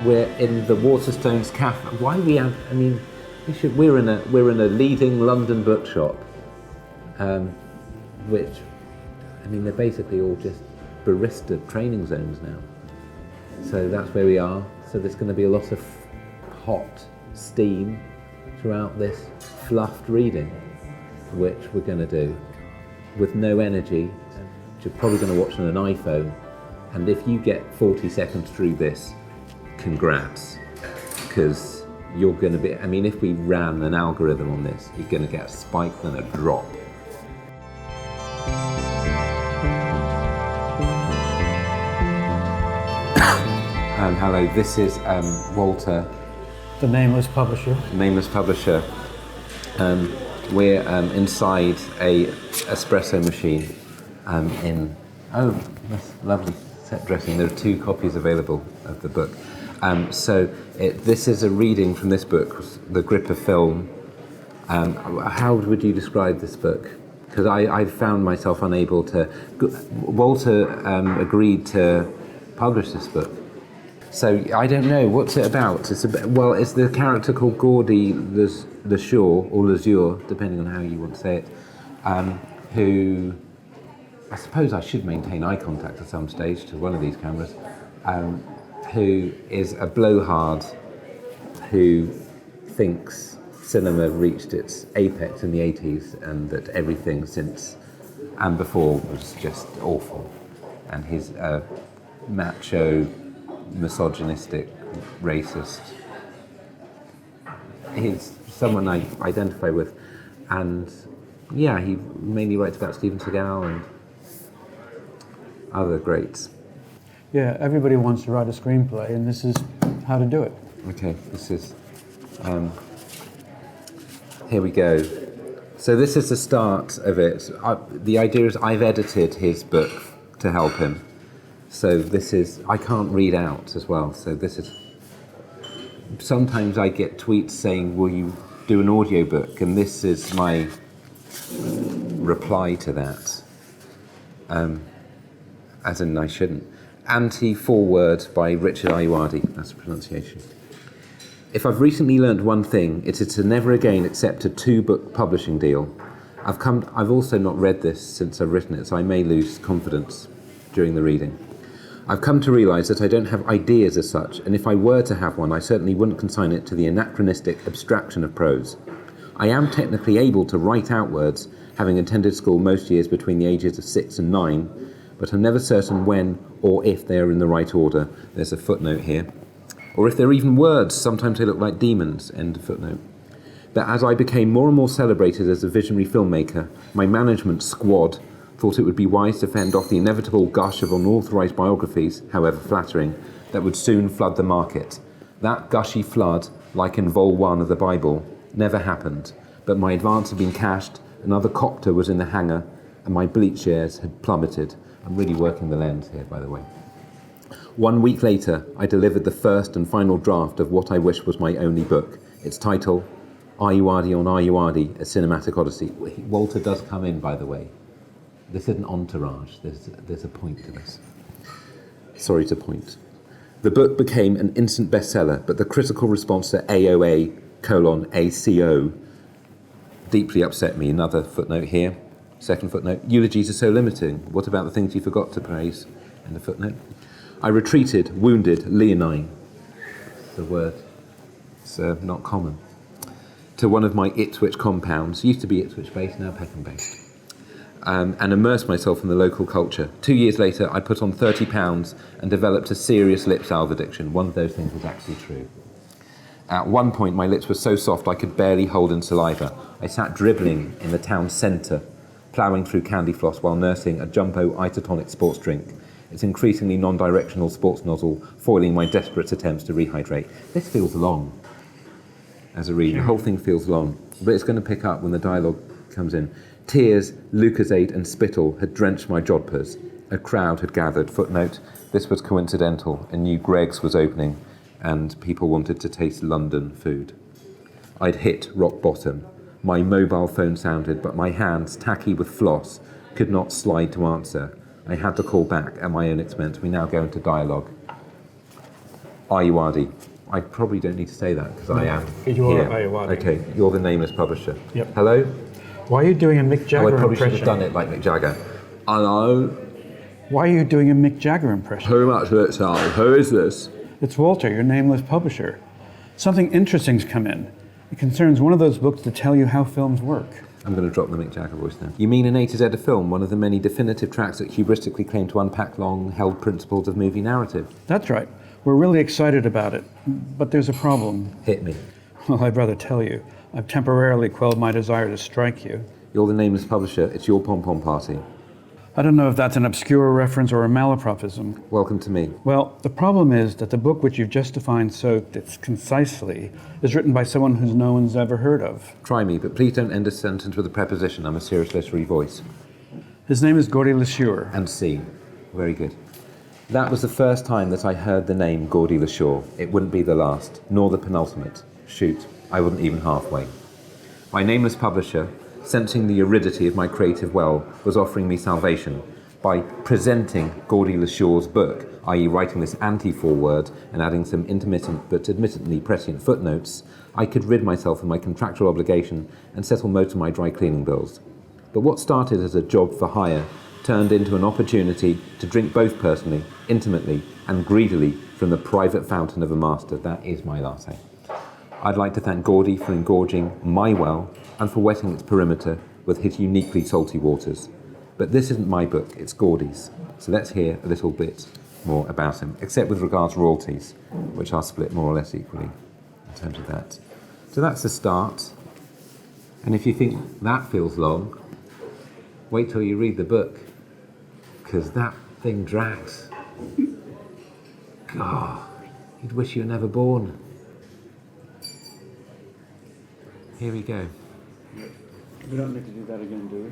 we're in the Waterstones Cafe. Why we have? I mean, we're in a leading London bookshop, which, I mean, they're basically all just barista training zones now. So that's where we are. So there's going to be a lot of hot steam throughout this fluffed reading, which we're going to do with no energy, which you're probably going to watch on an iPhone. And if you get 40 seconds through this, congrats, because you're going to be, I mean, if we ran an algorithm on this, you're going to get a spike and a drop. Hello, this is Walter. The Nameless Publisher. Nameless Publisher. We're inside a espresso machine oh, that's lovely set dressing. There are 2 copies available of the book. This is a reading from this book, The Grip of Film. How would you describe this book? Because I found myself unable to... Walter agreed to publish this book. So I don't know, what's it about? It's the character called Gordy Lesure, or Lesure, depending on how you want to say it, who, I suppose I should maintain eye contact at some stage to one of these cameras, who is a blowhard who thinks cinema reached its apex in the 80s and that everything since and before was just awful. And he's a macho, misogynistic, racist. He's someone I identify with, and yeah, he mainly writes about Steven Seagal and other greats. Yeah, everybody wants to write a screenplay, and this is how to do it. Okay, this is, here we go. So this is the start of it. The idea is I've edited his book to help him. So this is, I can't read out as well, so this is, sometimes I get tweets saying, will you do an audiobook? And this is my reply to that. As in, I shouldn't. Anti-Foreword by Richard Ayoade, that's the pronunciation. If I've recently learned one thing, it is to never again accept a 2-book publishing deal. I've also not read this since I've written it, so I may lose confidence during the reading. I've come to realise that I don't have ideas as such, and if I were to have one, I certainly wouldn't consign it to the anachronistic abstraction of prose. I am technically able to write out words, having attended school most years between the ages of 6 and 9, but I'm never certain when or if they are in the right order. There's a footnote here. Or if they're even words, sometimes they look like demons, end of footnote. But as I became more and more celebrated as a visionary filmmaker, my management squad thought it would be wise to fend off the inevitable gush of unauthorised biographies, however flattering, that would soon flood the market. That gushy flood, like in Vol 1 of the Bible, never happened, but my advance had been cashed, another copter was in the hangar, and my bleach shares had plummeted. I'm really working the lens here, by the way. 1 week later, I delivered the first and final draft of what I wish was my only book. Its title, Ayoade on Ayoade, A Cinematic Odyssey. Walter does come in, by the way. This isn't entourage, there's a point to this. Sorry to point. The book became an instant bestseller, but the critical response to AOA:ACO deeply upset me. Another footnote here. Second footnote. Eulogies are so limiting. What about the things you forgot to praise? End of footnote. I retreated, wounded, leonine. The word. It's not common. To one of my Ipswich compounds. Used to be Ipswich based, now Peckham based. And immersed myself in the local culture. 2 years later, I put on 30 pounds and developed a serious lip salve addiction. One of those things was actually true. At one point, my lips were so soft I could barely hold in saliva. I sat dribbling in the town centre, ploughing through candy floss while nursing a Jumbo isotonic sports drink, its increasingly non-directional sports nozzle foiling my desperate attempts to rehydrate. This feels long as a read. The whole thing feels long, but it's going to pick up when the dialogue comes in. Tears, Lucozade and spittle had drenched my jodhpurs. A crowd had gathered. Footnote, this was coincidental. A new Greggs was opening and people wanted to taste London food. I'd hit rock bottom. My mobile phone sounded, but my hands, tacky with floss, could not slide to answer. I had to call back at my own expense. We now go into dialogue. Ayuwadi. I probably don't need to say that because I am You're here. Ayuwadi. Okay, you're the nameless publisher. Yep. Hello? Why are you doing a Mick Oh, Jagger I probably should impression? have done it like Mick Jagger. Hello? Why are you doing a Mick Jagger impression? Who much looks on? Who is this? It's Walter, your nameless publisher. Something interesting's come in. It concerns one of those books that tell you how films work. I'm going to drop the Mick Jagger voice now. You mean an A to Z of film, one of the many definitive tracks that hubristically claim to unpack long-held principles of movie narrative? That's right. We're really excited about it. But there's a problem. Hit me. Well, I'd rather tell you. I've temporarily quelled my desire to strike you. You're the nameless publisher. It's your pom-pom party. I don't know if that's an obscure reference or a malapropism. Welcome to me. Well, the problem is that the book which you've just defined so concisely is written by someone who no one's ever heard of. Try me, but please don't end a sentence with a preposition. I'm a serious literary voice. His name is Gordy LeSure. And C. Very good. That was the first time that I heard the name Geordie LaShaw. It wouldn't be the last, nor the penultimate. Shoot, I wasn't even halfway. My nameless publisher, sensing the aridity of my creative well, was offering me salvation by presenting Geordie LaShaw's book, i.e. writing this anti-foreword and adding some intermittent but admittedly prescient footnotes. I could rid myself of my contractual obligation and settle most of my dry cleaning bills. But what started as a job for hire turned into an opportunity to drink both personally, intimately, and greedily from the private fountain of a master. That is my latte. I'd like to thank Geordie for engorging my well and for wetting its perimeter with his uniquely salty waters. But this isn't my book, it's Geordie's. So let's hear a little bit more about him, except with regards to royalties, which are split more or less equally in terms of that. So that's the start. And if you think that feels long, wait till you read the book, because that thing drags. God, you'd wish you were never born. Here we go. We don't need to do that again, do we?